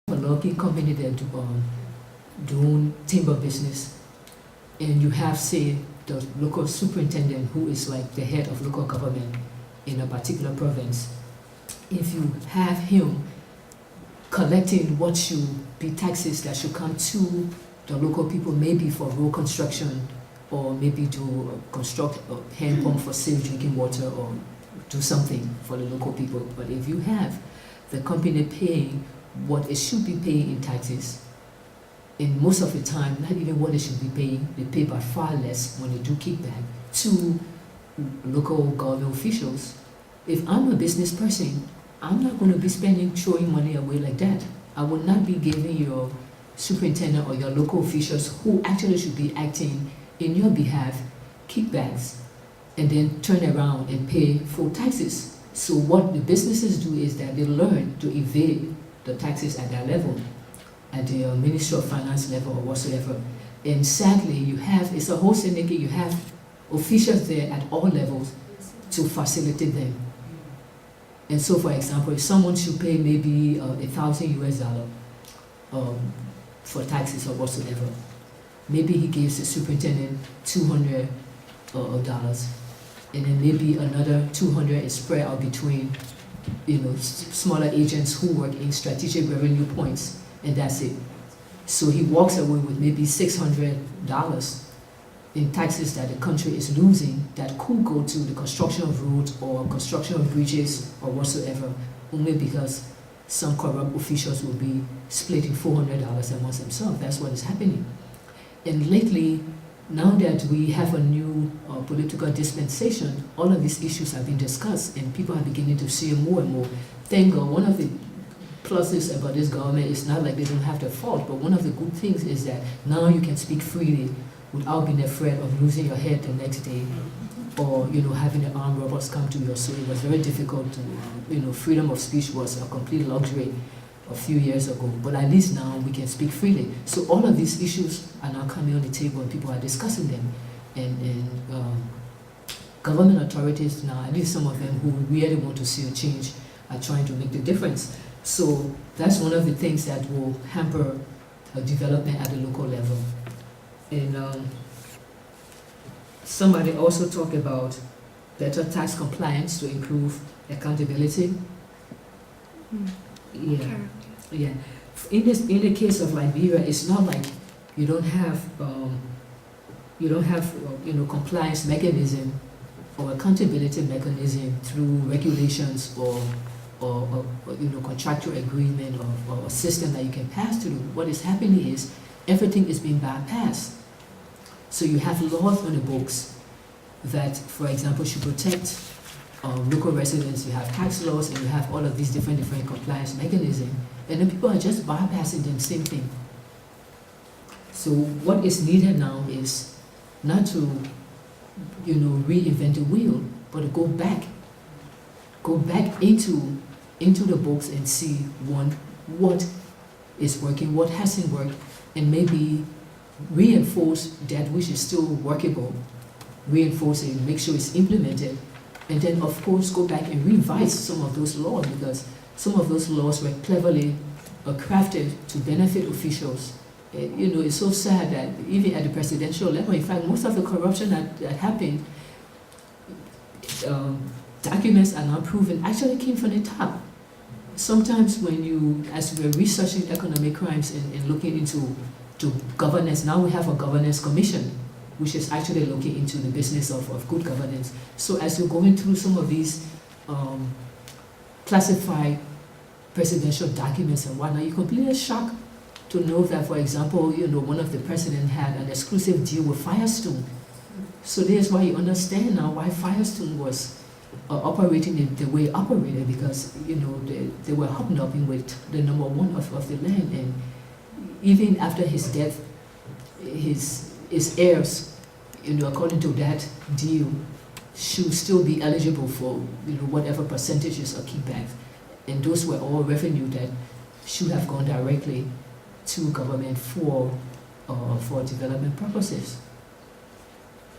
a logging company that doing timber business, and you have, say, the local superintendent who is like the head of local government in a particular province. If you have him collecting what should be taxes that should come to the local people, maybe for road construction, or maybe to construct a hand pump for safe drinking water, or do something for the local people. But if you have the company paying what it should be paying in taxes, and most of the time, not even what they should be paying, they pay by far less when they do kickback to local government officials. If I'm a business person, I'm not going to be throwing money away like that. I would not be giving your superintendent or your local officials who actually should be acting in your behalf kickbacks and then turn around and pay full taxes. So what the businesses do is that they learn to evade the taxes at that level, at the Ministry of Finance level or whatsoever. And sadly, it's a whole syndicate, you have officials there at all levels to facilitate them. And so, for example, if someone should pay maybe $1,000 for taxes or whatsoever, maybe he gives the superintendent $200, and then maybe another 200 is spread out between, smaller agents who work in strategic revenue points, and that's it. So he walks away with maybe $600 in taxes that the country is losing that could go to the construction of roads or construction of bridges or whatsoever, only because some corrupt officials will be splitting $400 amongst themselves. That's what is happening. And lately, now that we have a new political dispensation, all of these issues have been discussed and people are beginning to see it more and more. Thank God, one of the pluses about this government is not like they don't have the fault, but one of the good things is that now you can speak freely without being afraid of losing your head the next day, or having the armed robbers come to you. So it was very difficult to, freedom of speech was a complete luxury a few years ago, but at least now we can speak freely. So all of these issues are now coming on the table and people are discussing them. And government authorities now, at least some of them who really want to see a change, are trying to make the difference. So that's one of the things that will hamper development at the local level. And somebody also talked about better tax compliance to improve accountability. Yeah, yeah. In the case of Liberia, it's not like you don't have compliance mechanism or accountability mechanism through regulations or contractual agreement or a system that you can pass through. What is happening is everything is being bypassed. So you have laws on the books that, for example, should protect local residents. You have tax laws and you have all of these different compliance mechanisms, and then people are just bypassing them, same thing. So what is needed now is not to reinvent the wheel, but to go back into the books and see what is working, what hasn't worked, and maybe reinforce that which is still workable, reinforce it, make sure it's implemented, and then of course go back and revise some of those laws, because some of those laws were cleverly crafted to benefit officials. It's so sad that even at the presidential level, in fact, most of the corruption that happened, documents are now proven, actually came from the top. Sometimes as we're researching economic crimes and looking into governance, now we have a governance commission, which is actually looking into the business of good governance. So as you're going through some of these classified presidential documents and whatnot, you're completely shocked to know that, for example, one of the presidents had an exclusive deal with Firestone. So there's why you understand now why Firestone was operating in the way it operated, because they were hobnobbing with the number one of the land, and even after his death, his heirs, according to that deal, should still be eligible for whatever percentages or kickbacks, and those were all revenue that should have gone directly to government for development purposes.